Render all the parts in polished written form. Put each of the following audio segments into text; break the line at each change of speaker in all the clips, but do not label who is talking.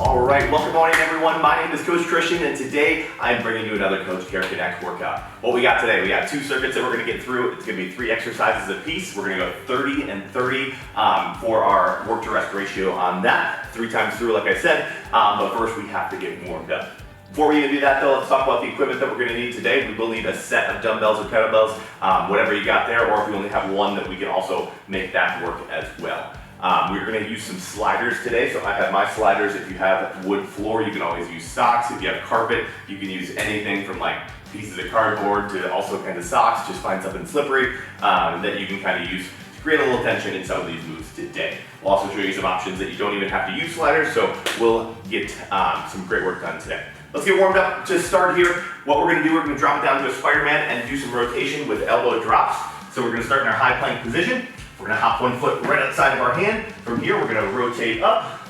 All right, well, good morning, everyone. My name is Coach Christian, and today I'm bringing you another Coach Care Connect workout. What we got today, we got 2 circuits that we're going to get through. It's going to be 3 exercises apiece. We're going to go 30 and 30 for our work to rest ratio on that, 3 times through, like I said. But first, we have to get warmed up. Before we even do that, though, let's talk about the equipment that we're going to need today. We will need a set of dumbbells or kettlebells, whatever you got there, or if we only have one, that we can also make that work as well. We're going to use some sliders today, so I have my sliders. If you have wood floor, you can always use socks. If you have carpet, you can use anything from like pieces of cardboard to also kind of socks. Just find something slippery that you can kind of use to create a little tension in some of these moves today. We'll also show you some options that you don't even have to use sliders, so we'll get some great work done today. Let's get warmed up. To start here, what we're going to do, we're going to drop it down to a Spider-Man and do some rotation with elbow drops. So we're going to start in our high plank position. We're going to hop one foot right outside of our hand. From here, we're going to rotate up,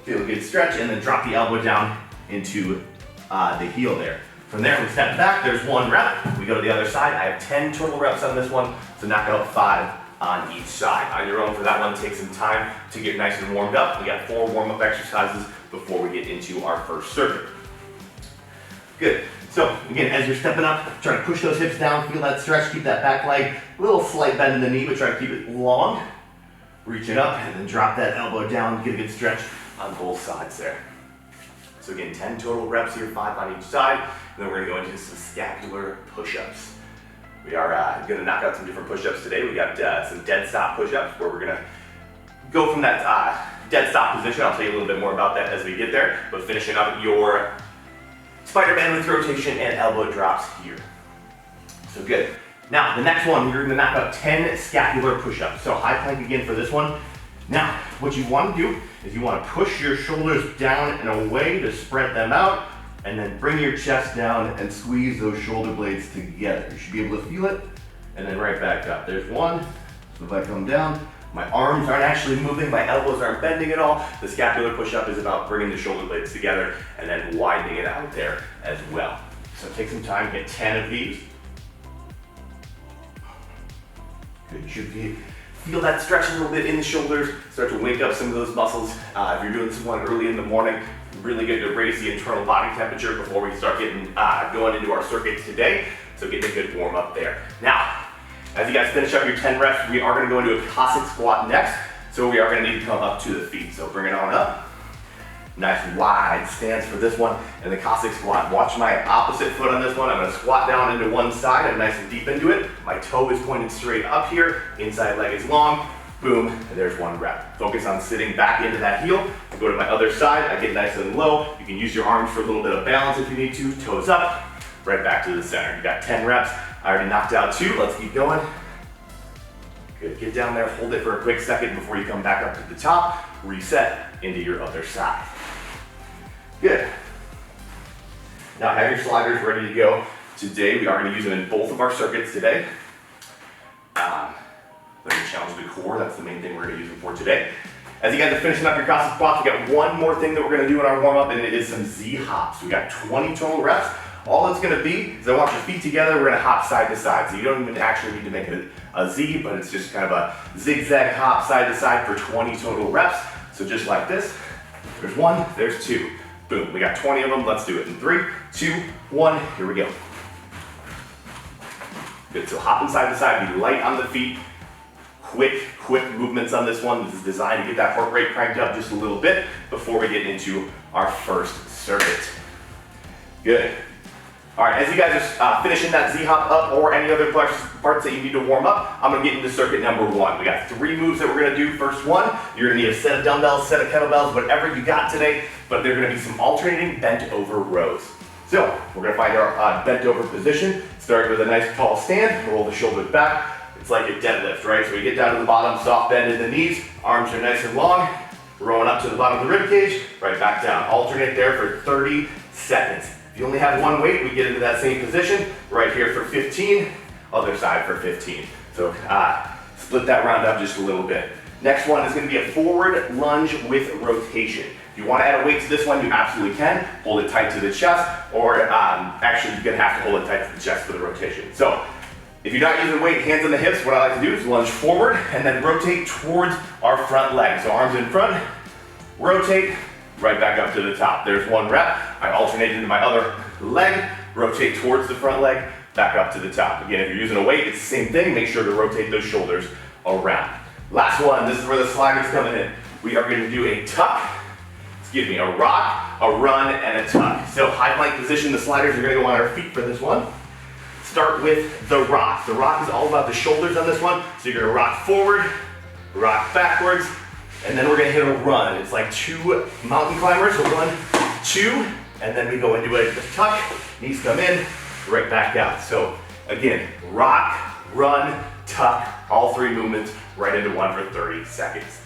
feel a good stretch, and then drop the elbow down into the heel there. From there, we step back. There's 1 rep. We go to the other side. I have 10 total reps on this one, so knock out 5 on each side. On your own for that one, take some time to get nice and warmed up. We got 4 warm-up exercises before we get into our first circuit. Good. So again, as you're stepping up, try to push those hips down, feel that stretch, keep that back leg, a little slight bend in the knee, but try to keep it long. Reach it up and then drop that elbow down, get a good stretch on both sides there. So again, 10 total reps here, 5 on each side, and then we're gonna go into some scapular push-ups. We are gonna knock out some different push-ups today. We got some dead stop push-ups where we're gonna go from that dead stop position. I'll tell you a little bit more about that as we get there, but finishing up your Spider-Man with rotation and elbow drops here. So good. Now, the next one, you're gonna knock out 10 scapular push-ups. So high plank again for this one. Now, what you wanna do is you wanna push your shoulders down and away to spread them out, and then bring your chest down and squeeze those shoulder blades together. You should be able to feel it, and then right back up. There's 1. So if I come down, my arms aren't actually moving, my elbows aren't bending at all. The scapular push-up is about bringing the shoulder blades together and then widening it out there as well. So take some time, get 10 of these. Good, you should feel that stretch a little bit in the shoulders, start to wake up some of those muscles. If you're doing this one early in the morning, really good to raise the internal body temperature before we start getting going into our circuits today. So getting a good warm up there. Now, as you guys finish up your 10 reps, we are going to go into a Cossack squat next. So we are going to need to come up to the feet. So bring it on up. Nice wide stance for this one. And the Cossack squat. Watch my opposite foot on this one. I'm going to squat down into one side. I'm nice and deep into it. My toe is pointed straight up here. Inside leg is long. Boom. And there's 1 rep. Focus on sitting back into that heel. I go to my other side. I get nice and low. You can use your arms for a little bit of balance if you need to. Toes up. Right back to the center. You got 10 reps. I already knocked out 2, let's keep going. Good, get down there, hold it for a quick second before you come back up to the top, reset into your other side. Good. Now have your sliders ready to go. Today we are going to use them in both of our circuits today. They're going to challenge the core, that's the main thing we're going to use them for today. As you guys are finishing up your Cossack squats, we got one more thing that we're going to do in our warm-up, and it is some Z hops. We got 20 total reps. All it's going to be is I want your feet together, we're going to hop side to side. So you don't even actually need to make it a Z, but it's just kind of a zigzag hop side to side for 20 total reps. So just like this, there's 1, there's 2. Boom, we got 20 of them, let's do it in 3, 2, 1, here we go. Good, so hopping side to side, be light on the feet. Quick movements on this one. This is designed to get that heart rate cranked up just a little bit before we get into our first circuit. Good. All right, as you guys are finishing that Z-hop up or any other parts that you need to warm up, I'm gonna get into circuit number 1. We got 3 moves that we're gonna do. First one, you're gonna need a set of dumbbells, set of kettlebells, whatever you got today, but they're gonna be some alternating bent over rows. So we're gonna find our bent over position, start with a nice tall stand, roll the shoulders back. It's like a deadlift, right? So we get down to the bottom, soft bend in the knees, arms are nice and long, rowing up to the bottom of the rib cage, right back down. Alternate there for 30 seconds. If you only have 1 weight, we get into that same position, right here for 15, other side for 15. So split that round up just a little bit. Next one is gonna be a forward lunge with rotation. If you wanna add a weight to this one, you absolutely can. Hold it tight to the chest, or actually you're gonna have to hold it tight to the chest for the rotation. So if you're not using weight, hands on the hips, what I like to do is lunge forward and then rotate towards our front leg. So arms in front, rotate, right back up to the top. There's one rep. I alternate into my other leg, rotate towards the front leg, back up to the top. Again, if you're using a weight, it's the same thing. Make sure to rotate those shoulders around. Last one, this is where the slider's coming in. We are gonna do a tuck, a rock, a run, and a tuck. So high plank position, the sliders are gonna go on our feet for this one. Start with the rock. The rock is all about the shoulders on this one. So you're gonna rock forward, rock backwards, and then we're gonna hit a run. It's like 2 mountain climbers, so 1, 2, and then we go into a tuck, knees come in, right back out. So again, rock, run, tuck, all 3 movements right into one for 30 seconds.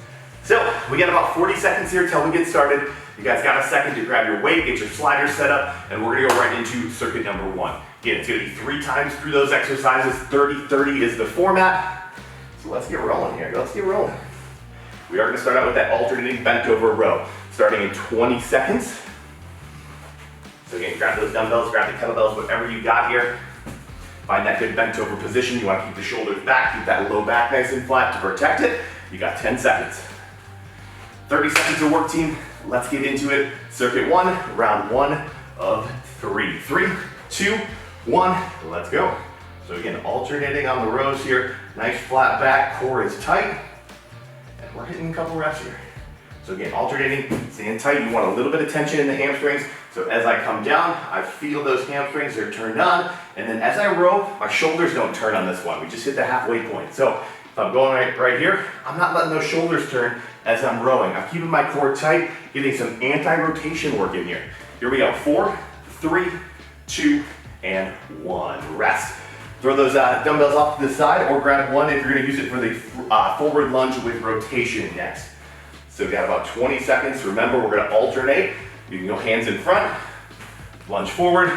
So we got about 40 seconds here till we get started. You guys got a second to grab your weight, get your sliders set up, and we're gonna go right into circuit number 1. Again, it's gonna be 3 times through those exercises. 30-30 is the format. So let's get rolling here, let's get rolling. We are gonna start out with that alternating bent over row, starting in 20 seconds. So again, grab those dumbbells, grab the kettlebells, whatever you got here. Find that good bent over position. You wanna keep the shoulders back, keep that low back nice and flat to protect it. You got 10 seconds. 30 seconds of work, team. Let's get into it. Circuit 1, round 1 of 3. 3, 2, 1, let's go. So again, alternating on the rows here. Nice flat back, core is tight. And we're hitting a couple reps here. So again, alternating, staying tight. You want a little bit of tension in the hamstrings. So as I come down, I feel those hamstrings, they're turned on. And then as I row, my shoulders don't turn on this one. We just hit the halfway point. So if I'm going right here, I'm not letting those shoulders turn as I'm rowing. I'm keeping my core tight, getting some anti-rotation work in here. Here we go, 4, 3, 2, and 1. Rest. Throw those dumbbells off to the side or grab one if you're gonna use it for the forward lunge with rotation next. So we've got about 20 seconds. Remember, we're gonna alternate. You can go hands in front, lunge forward,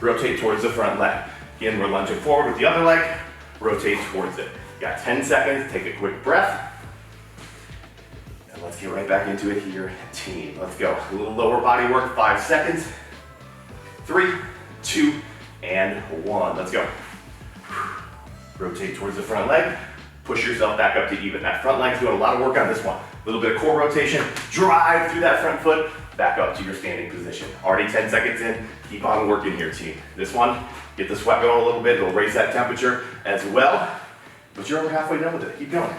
rotate towards the front leg. Again, we're lunging forward with the other leg, rotate towards it. You got 10 seconds, take a quick breath. And let's get right back into it here, team. Let's go. A little lower body work, 5 seconds. 3, 2, and 1. Let's go. Rotate towards the front leg. Push yourself back up to even. That front leg's doing a lot of work on this one. A little bit of core rotation. Drive through that front foot. Back up to your standing position. Already 10 seconds in. Keep on working here, team. This one, get the sweat going a little bit. It'll raise that temperature as well. But you're over halfway done with it. Keep going.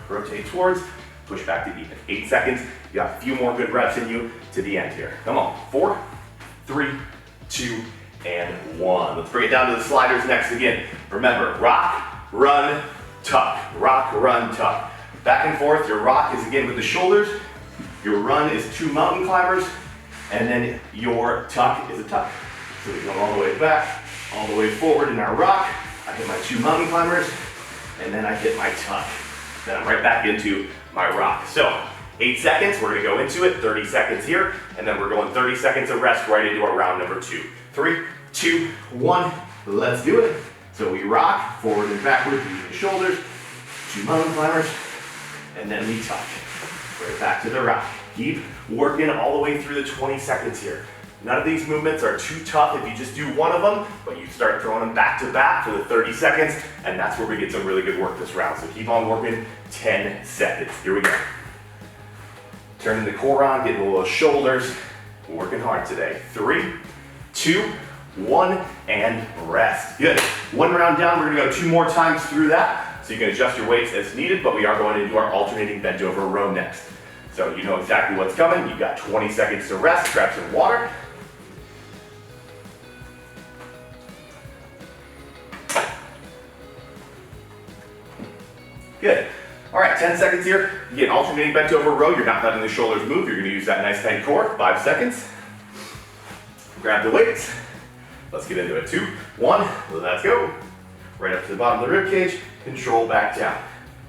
Rotate towards. Push back to even. 8 seconds. You got a few more good reps in you to the end here. Come on. 4, 3, 2, and 1. Let's bring it down to the sliders next again. Remember, rock, run, tuck. Rock, run, tuck. Back and forth. Your rock is again with the shoulders. Your run is 2 mountain climbers. And then your tuck is a tuck. So we go all the way back, all the way forward in our rock. I hit my 2 mountain climbers, and then I hit my tuck. Then I'm right back into my rock. So 8 seconds, we're gonna go into it, 30 seconds here, and then we're going 30 seconds of rest right into our round number 2. 3, 2, 1, let's do it. So we rock, forward and backward, using the shoulders, 2 mountain climbers, and then we tuck. Right back to the rock. Keep working all the way through the 20 seconds here. None of these movements are too tough if you just do one of them, but you start throwing them back to back for the 30 seconds, and that's where we get some really good work this round. So keep on working, 10 seconds. Here we go. Turning the core on, getting a little shoulders. We're working hard today. 3, 2, 1, and rest. Good. 1 round down, we're gonna go 2 more times through that, so you can adjust your weights as needed, but we are going into our alternating bent over row next. So you know exactly what's coming. You've got 20 seconds to rest, grab some water. Good. All right, 10 seconds here. You get alternating bent over row. You're not letting the shoulders move. You're gonna use that nice tight core. 5 seconds. Grab the weights. Let's get into it. 2, 1, let's go. Right up to the bottom of the rib cage. Control back down.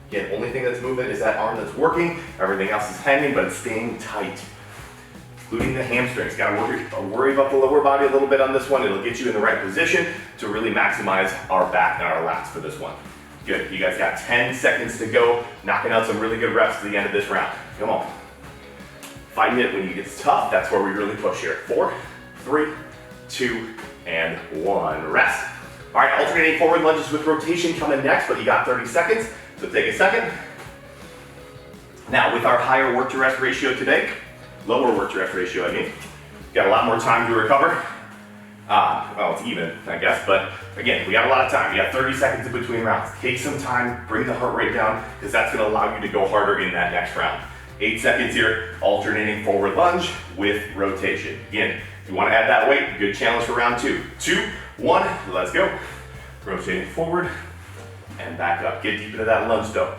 Again, only thing that's moving is that arm that's working. Everything else is hanging, but it's staying tight. Including the hamstrings. Gotta worry about the lower body a little bit on this one. It'll get you in the right position to really maximize our back and our lats for this one. Good, you guys got 10 seconds to go. Knocking out some really good reps to the end of this round. Come on. Fighting it when it gets tough, that's where we really push here. 4, 3, 2, and 1. Rest. All right, alternating forward lunges with rotation coming next, but you got 30 seconds, so take a second. Now, with our higher work to rest ratio today, lower work to rest ratio, I mean. Got a lot more time to recover. Well, it's even, I guess, but again, we got a lot of time. We got 30 seconds in between rounds. Take some time, bring the heart rate down, because that's gonna allow you to go harder in that next round. 8 seconds here, alternating forward lunge with rotation. Again, if you wanna add that weight, good challenge for round 2. 2, 1, let's go. Rotating forward and back up. Get deep into that lunge though.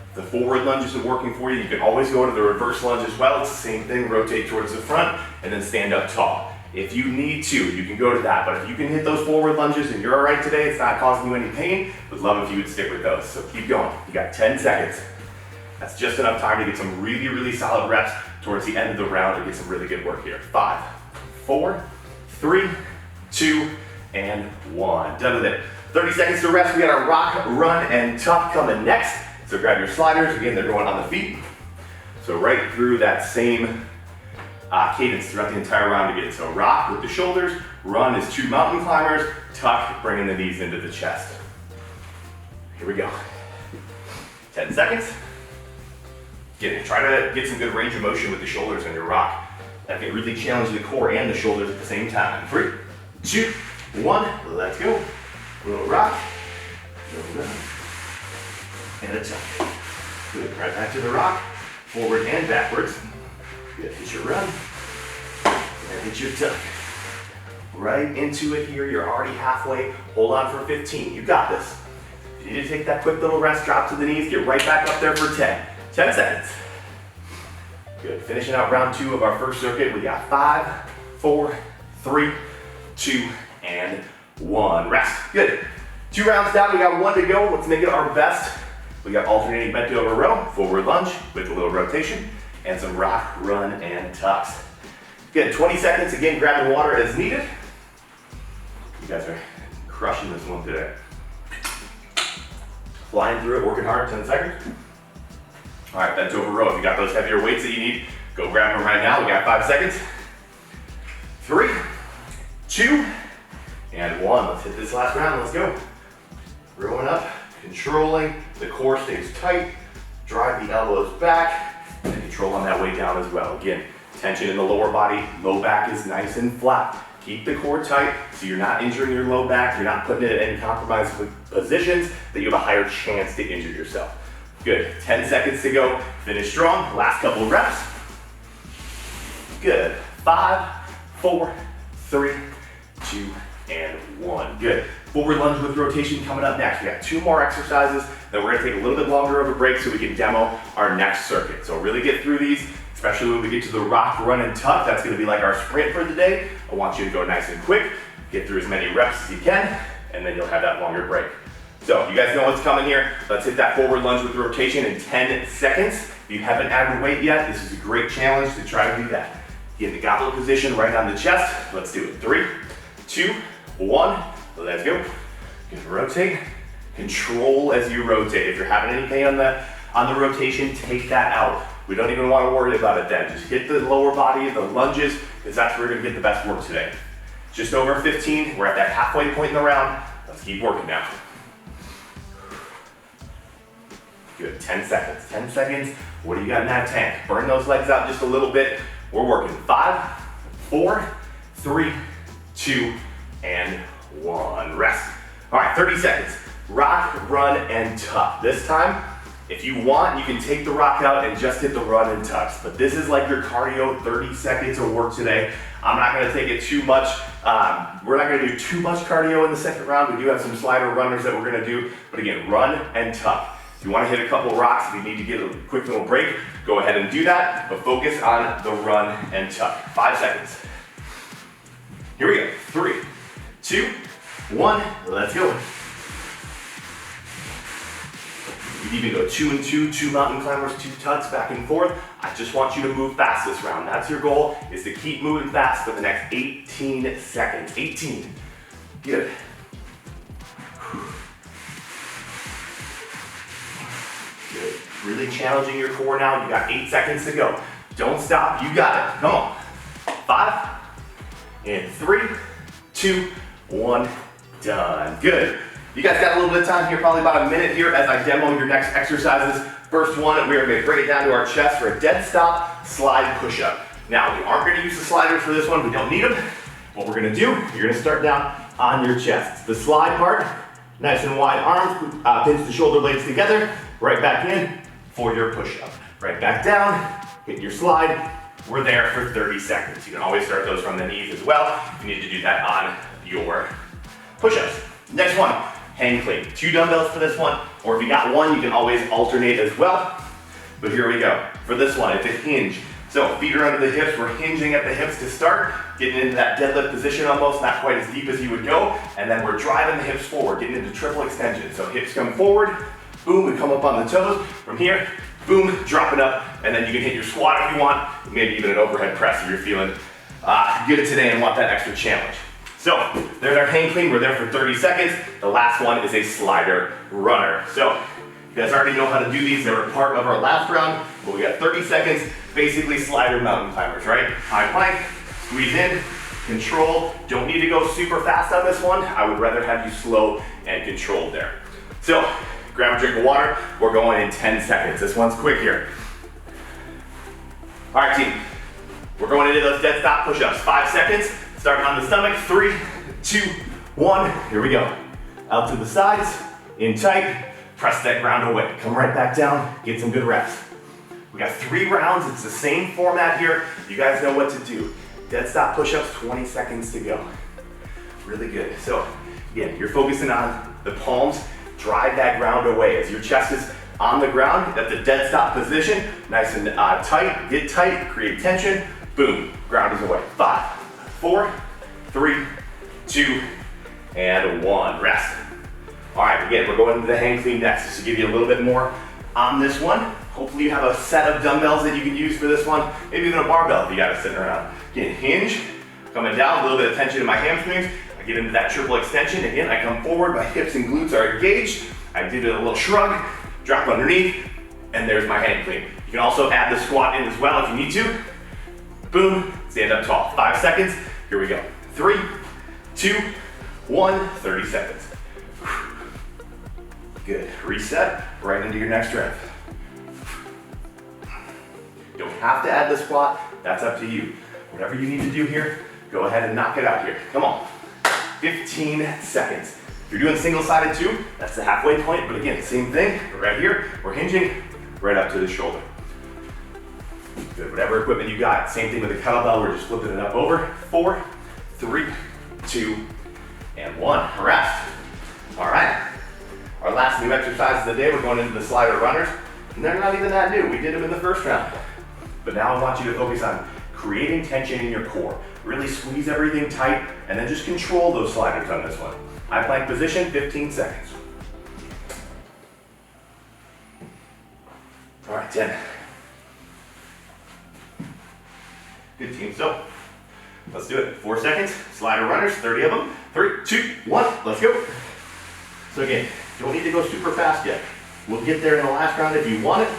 If the forward lunge isn't working for you, you can always go to the reverse lunge as well. It's the same thing, rotate towards the front and then stand up tall. If you need to, you can go to that, but if you can hit those forward lunges and you're all right today, it's not causing you any pain, would love if you would stick with those. So keep going. You got 10 seconds. That's just enough time to get some really, really solid reps towards the end of the round and get some really good work here. 5, 4, 3, 2, and 1. Done with it. 30 seconds to rest. We got our rock, run, and tuck coming next. So grab your sliders. Again, they're going on the feet. So right through that same cadence throughout the entire round again. So rock with the shoulders, run is 2 mountain climbers, tuck, bringing the knees into the chest. Here we go. 10 seconds. Again, try to get some good range of motion with the shoulders on your rock. That can really challenge the core and the shoulders at the same time. 3, 2, 1, let's go. A little rock, little run, and a tuck. Good, right back to the rock, forward and backwards. Good, hit your run, and hit your tuck. Right into it here, you're already halfway. Hold on for 15, you got this. If you need to take that quick little rest, drop to the knees, get right back up there for 10. 10 seconds. Good, finishing out round 2 of our first circuit. We got 5, 4, 3, 2, and 1. Rest. Good. 2 rounds down, we got 1 to go. Let's make it our best. We got alternating bent over row, forward lunge with a little rotation, and some rock, run, and tucks. Good, 20 seconds, again, grabbing water as needed. You guys are crushing this one today. Flying through it, working hard, 10 seconds. All right, bent over row. If you got those heavier weights that you need, go grab them right now. We got 5 seconds. 3, 2, and 1. Let's hit this last round, let's go. Rowing up, controlling, the core stays tight, drive the elbows back, and control on that way down as well. Again, tension in the lower body, low back is nice and flat. Keep the core tight so you're not injuring your low back, you're not putting it in any compromised positions that you have a higher chance to injure yourself. Good, 10 seconds to go, finish strong, last couple reps. Good, 5, 4, 3, 2, and 1. Good. Forward lunge with rotation coming up next. We got 2 more exercises, then we're gonna take a little bit longer of a break so we can demo our next circuit. So really get through these, especially when we get to the rock, run, and tuck. That's gonna be like our sprint for the day. I want you to go nice and quick, get through as many reps as you can, and then you'll have that longer break. So you guys know what's coming here. Let's hit that forward lunge with rotation in 10 seconds. If you haven't added weight yet, this is a great challenge to try to do that. Get in the goblet position right on the chest. Let's do it. 3, 2, 1, let's go. Good, rotate, control as you rotate. If you're having any pain on the rotation, take that out. We don't even want to worry about it then. Just hit the lower body, the lunges, because that's where we're gonna get the best work today. Just over 15, we're at that halfway point in the round. Let's keep working now. Good, 10 seconds, 10 seconds. What do you got in that tank? Burn those legs out just a little bit. We're working 5, 4, 3, 2, and 1. Rest. All right, 30 seconds. Rock, run, and tuck. This time, if you want, you can take the rock out and just hit the run and tucks. But this is like your cardio, 30 seconds of work today. I'm not gonna take it too much. We're not gonna do too much cardio in the second round. We do have some slider runners that we're gonna do. But again, run and tuck. If you wanna hit a couple rocks, if you need to get a quick little break, go ahead and do that. But focus on the run and tuck. 5 seconds. Here we go. 3, 2, 1, let's go. You can even go 2 and 2, 2 mountain climbers, 2 tucks, back and forth. I just want you to move fast this round. That's your goal, is to keep moving fast for the next 18 seconds. 18. Good. Good. Really challenging your core now. You got 8 seconds to go. Don't stop. You got it. Come on. 5, and 3, 2, 1, done. Good. You guys got a little bit of time here, probably about a minute here as I demo your next exercises. First one, we're gonna bring it down to our chest for a dead stop slide push-up. Now, we aren't gonna use the sliders for this one. We don't need them. What we're gonna do, you're gonna start down on your chest. The slide part, nice and wide arms, pinch the shoulder blades together, right back in for your push-up. Right back down, hit your slide. We're there for 30 seconds. You can always start those from the knees as well. You need to do that on your push-ups. Next one, hang clean. 2 dumbbells for this one, or if you got one, you can always alternate as well. But here we go. For this one, it's a hinge. So feet are under the hips, we're hinging at the hips to start, getting into that deadlift position almost, not quite as deep as you would go, and then we're driving the hips forward, getting into triple extension. So hips come forward, boom, we come up on the toes. From here, boom, drop it up, and then you can hit your squat if you want, maybe even an overhead press if you're feeling good today and want that extra challenge. So there's our hang clean, we're there for 30 seconds. The last one is a slider runner. So you guys already know how to do these, they were part of our last round, but we got 30 seconds, basically slider mountain climbers, right? High plank, squeeze in, control. Don't need to go super fast on this one. I would rather have you slow and controlled there. So grab a drink of water, we're going in 10 seconds. This one's quick here. All right, team, we're going into those dead stop push-ups. 5 seconds, starting on the stomach, 3, 2, 1, here we go. Out to the sides, in tight, press that ground away. Come right back down, get some good reps. We got 3 rounds, it's the same format here. You guys know what to do. Dead stop push-ups, 20 seconds to go. Really good. So again, you're focusing on the palms, drive that ground away. As your chest is on the ground, at the dead stop position, nice and tight, get tight, create tension, boom, ground is away. 5, 4, 3, 2, and 1, rest. All right, again, we're going into the hang clean next, just to give you a little bit more on this one. Hopefully you have a set of dumbbells that you can use for this one, maybe even a barbell if you got it sitting around. Again, hinge, coming down, a little bit of tension in my hamstrings. I get into that triple extension. Again, I come forward, my hips and glutes are engaged. I did a little shrug, drop underneath, and there's my hang clean. You can also add the squat in as well if you need to. Boom, stand up tall. 5 seconds, here we go. 3, 2, 1, 30 seconds. Good, reset, right into your next strength. You don't have to add the squat, that's up to you. Whatever you need to do here, go ahead and knock it out here. Come on, 15 seconds. If you're doing single-sided too, that's the halfway point, but again, same thing, right here, we're hinging right up to the shoulder. Good, whatever equipment you got, same thing with the kettlebell, we're just flipping it up over. 4, 3, 2, and 1, rest. All right, our last new exercise of the day, we're going into the slider runners, and they're not even that new, we did them in the first round. But now I want you to focus on creating tension in your core. Really squeeze everything tight, and then just control those sliders on this one. High plank position, 15 seconds. All right, 10. Good team, so let's do it. 4 seconds, slider runners, 30 of them. 3, 2, 1, let's go. So again, don't need to go super fast yet. We'll get there in the last round if you want it.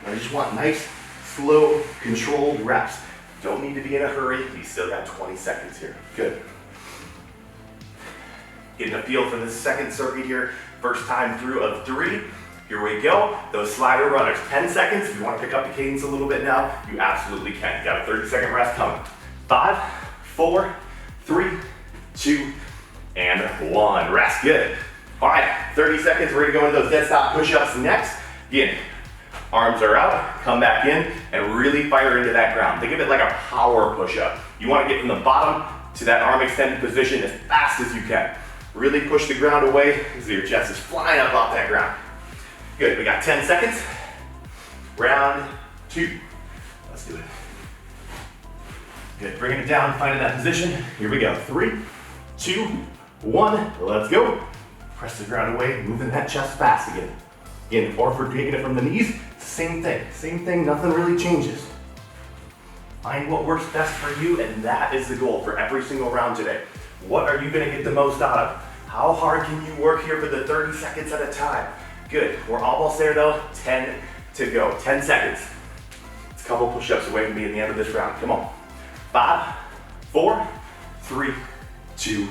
I just want nice, slow, controlled reps. Don't need to be in a hurry. We still got 20 seconds here. Good. Getting a feel for the second circuit here. First time through of 3. Here we go. Those slider runners. 10 seconds. If you want to pick up the cadence a little bit now, you absolutely can. You got a 30-second rest coming. 5, 4, 3, 2, and 1. Rest. Good. All right, 30 seconds. We're going to go into those dead stop push-ups next. Again, arms are out, come back in, and really fire into that ground. Think of it like a power push-up. You want to get from the bottom to that arm extended position as fast as you can. Really push the ground away so your chest is flying up off that ground. Good, we got 10 seconds. Round 2. Let's do it. Good, bringing it down, finding that position. Here we go. 3, 2, 1, let's go. Press the ground away, moving that chest fast again. Again, or if we're taking it from the knees, same thing, nothing really changes. Find what works best for you, and that is the goal for every single round today. What are you gonna get the most out of? How hard can you work here for the 30 seconds at a time? Good, we're almost there though, 10 to go, 10 seconds. It's a couple push-ups away from me at the end of this round, come on. 5, 4, 3, 2,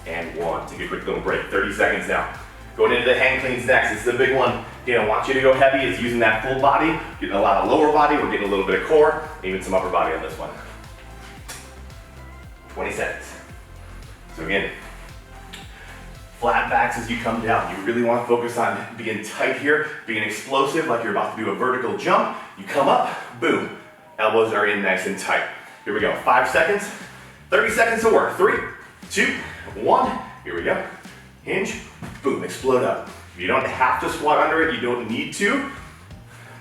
and 1. Take a quick little break, 30 seconds now. Going into the hang cleans next, this is a big one. Again, I want you to go heavy is using that full body, getting a lot of lower body, we're getting a little bit of core, even some upper body on this one. 20 seconds. So again, flat backs as you come down. You really want to focus on being tight here, being explosive like you're about to do a vertical jump. You come up, boom. Elbows are in nice and tight. Here we go, 5 seconds, 30 seconds to work. 3, 2, 1, here we go. Hinge, boom, explode up. You don't have to squat under it, you don't need to.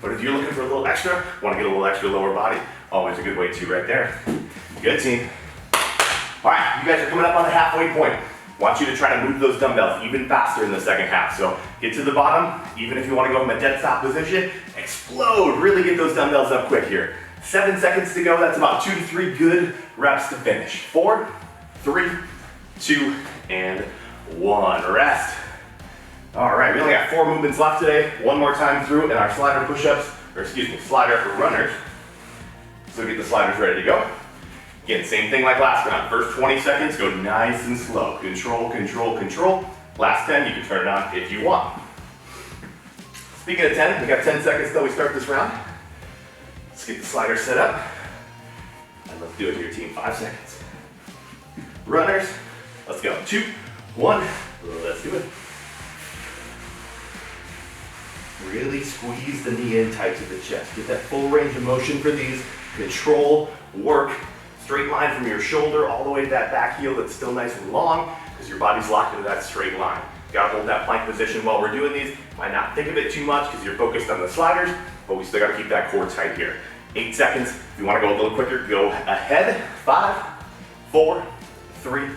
But if you're looking for a little extra, want to get a little extra lower body, always a good way to right there. Good team. All right, you guys are coming up on the halfway point. Want you to try to move those dumbbells even faster in the second half. So get to the bottom, even if you want to go from a dead stop position, explode, really get those dumbbells up quick here. 7 seconds to go, that's about 2 to 3 good reps to finish. 4, 3, 2, and 1, rest. All right, we only got 4 movements left today. One more time through in our slider push-ups, or excuse me, slider runners. So get the sliders ready to go. Again, same thing like last round. First 20 seconds, go nice and slow. Control, control, control. Last 10, you can turn it on if you want. Speaking of 10, we got 10 seconds till we start this round. Let's get the slider set up. And let's do it here, team. 5 seconds. Runners, let's go. 2, 1, let's do it. Really squeeze the knee in tight to the chest. Get that full range of motion for these. Control, work, straight line from your shoulder all the way to that back heel that's still nice and long because your body's locked into that straight line. Gotta hold that plank position while we're doing these. Might not think of it too much because you're focused on the sliders, but we still gotta keep that core tight here. 8 seconds. If you wanna go a little quicker, go ahead. 5, 4, 3,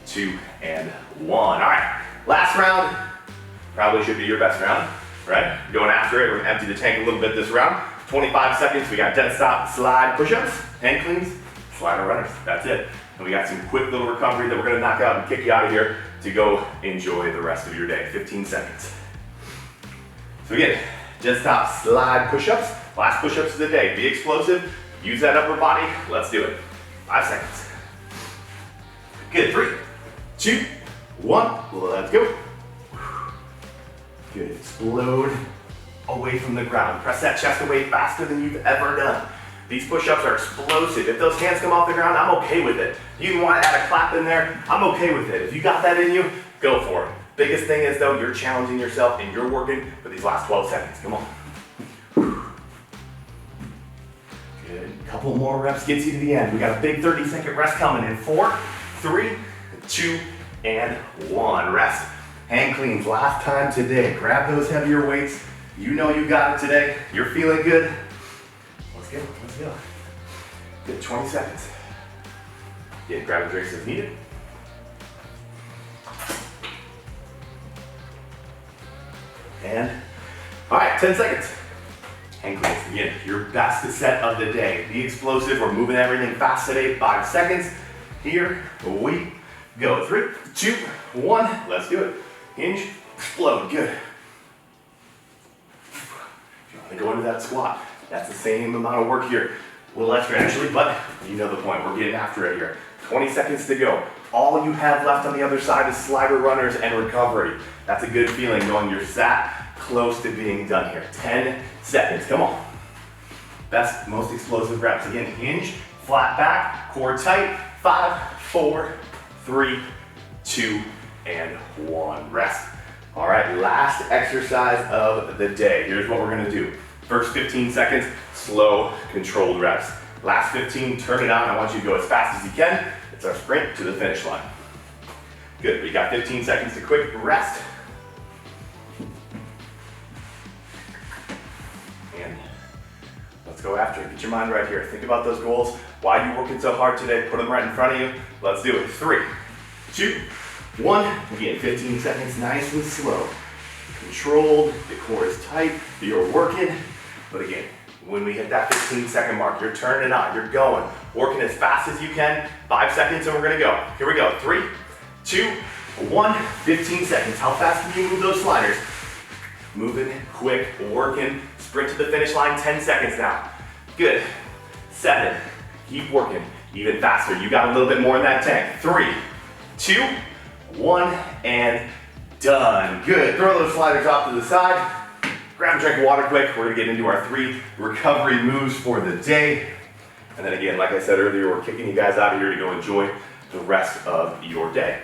2, and 1. All right, last round. Probably should be your best round, right? Going after it, we're gonna empty the tank a little bit this round. 25 seconds, we got dead stop, slide, push-ups, hand cleans, slider runners, that's it. And we got some quick little recovery that we're gonna knock out and kick you out of here to go enjoy the rest of your day. 15 seconds. So again, dead stop, slide, push-ups. Last push-ups of the day. Be explosive, use that upper body. Let's do it. 5 seconds. Good, 3, 2, 1, let's go. Good, explode away from the ground. Press that chest away faster than you've ever done. These push-ups are explosive. If those hands come off the ground, I'm okay with it. You even want to add a clap in there, I'm okay with it. If you got that in you, go for it. Biggest thing is though, you're challenging yourself and you're working for these last 12 seconds. Come on. Good, couple more reps gets you to the end. We got a big 30-second rest coming in. 4, 3, 2, and 1. Rest. Hand cleans, last time today. Grab those heavier weights. You know you got it today. You're feeling good. Let's go, let's go. Good, 20 seconds. Yeah, grab the drinks if needed. And, all right, 10 seconds. Hand cleans, again, your best set of the day. Be explosive, we're moving everything fast today. 5 seconds. Here we go. 3, 2, 1, let's do it. Hinge, explode, good. If you want to go into that squat, that's the same amount of work here. A little extra actually, but you know the point. We're getting after it here. 20 seconds to go. All you have left on the other side is slider runners and recovery. That's a good feeling knowing you're sat close to being done here. 10 seconds, come on. Best, most explosive reps. Again, hinge, flat back, core tight. 5, 4, 3, 2, and 1. Rest. All right, last exercise of the day. Here's what we're gonna do. First 15 seconds, slow, controlled reps. Last 15, turn it on. I want you to go as fast as you can. It's our sprint to the finish line. Good, we got 15 seconds to quick rest. And let's go after it. Get your mind right here. Think about those goals. Why are you working so hard today? Put them right in front of you. Let's do it. 3, 2, 1. Again, 15 seconds, nice and slow. Controlled, the core is tight, you're working. But again, when we hit that 15-second mark, you're turning it on, you're going, working as fast as you can. 5 seconds and we're gonna go. Here we go, 3, 2, 1, 15 seconds. How fast can you move those sliders? Moving, quick, working, sprint to the finish line, 10 seconds now. Good, 7, keep working, even faster. You got a little bit more in that tank. 3, 2, 1, and done. Good, throw those sliders off to the side. grab a drink of water quick. We're gonna get into our 3 recovery moves for the day. And then again, like I said earlier, we're kicking you guys out of here to go enjoy the rest of your day.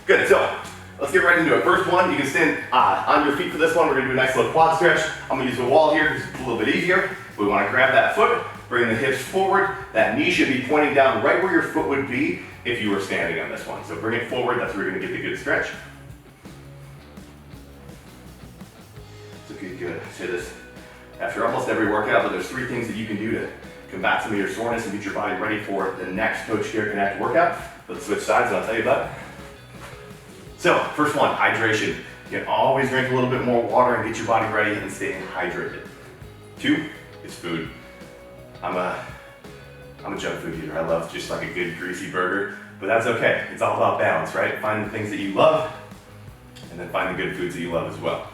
Good, so let's get right into it. First one, you can stand on your feet for this one. We're gonna do a nice little quad stretch. I'm gonna use the wall here because it's a little bit easier. We wanna grab that foot, bring the hips forward. That knee should be pointing down right where your foot would be if you were standing on this one. So bring it forward, that's where you're gonna get the good stretch. So good. I say this after almost every workout, but there's 3 things that you can do to combat some of your soreness and get your body ready for the next Coach Care Connect workout. Let's switch sides and I'll tell you about it. So, first one, hydration. You can always drink a little bit more water and get your body ready and stay hydrated. 2 is food. I'm a junk food eater. I love just like a good greasy burger, but that's okay. It's all about balance, right? Find the things that you love and then find the good foods that you love as well.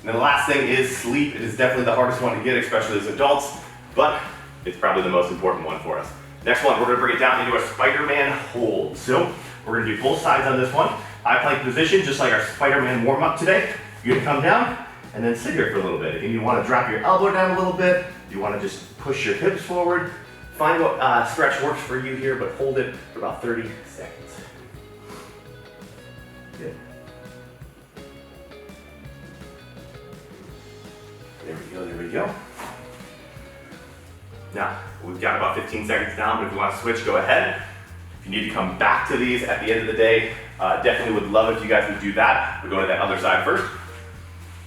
And then the last thing is sleep. It is definitely the hardest one to get, especially as adults, but it's probably the most important one for us. Next one, we're gonna bring it down into a Spider-Man hold. So we're gonna do both sides on this one. High plank position, just like our Spider-Man warm-up today. You're gonna come down and then sit here for a little bit. If you wanna drop your elbow down a little bit, you wanna just push your hips forward, find what stretch works for you here, but hold it for about 30 seconds. Good. There we go, there we go. Now, we've got about 15 seconds down, but if you want to switch, go ahead. If you need to come back to these at the end of the day, definitely would love if you guys would do that. We're going to that other side first.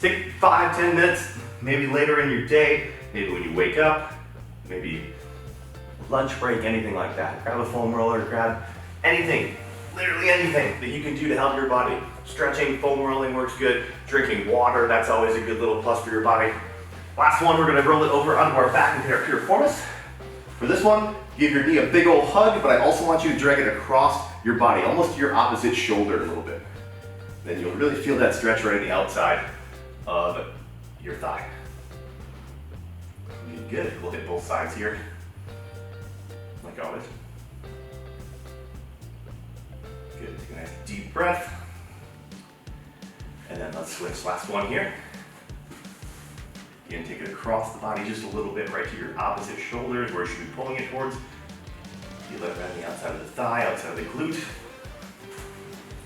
Take 5-10 minutes, maybe later in your day, maybe when you wake up, maybe lunch break, anything like that. Grab a foam roller, grab anything, literally anything that you can do to help your body. Stretching, foam rolling works good. Drinking water, that's always a good little plus for your body. Last one, we're gonna roll it over onto our back and hit our piriformis. For this one, give your knee a big old hug, but I also want you to drag it across your body, almost to your opposite shoulder a little bit. Then you'll really feel that stretch right on the outside of your thigh. Good, we'll hit both sides here, like always. Good, take a nice deep breath. And then let's switch, last one here. Again, take it across the body just a little bit right to your opposite shoulders, where you should be pulling it towards. You let it around the outside of the thigh, outside of the glute.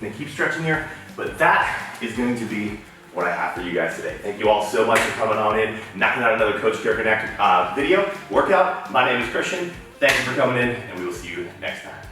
And then keep stretching here, but that is going to be what I have for you guys today. Thank you all so much for coming on in, knocking out another Coach Care Connect video, workout. My name is Christian. Thank you for coming in, and we will see you next time.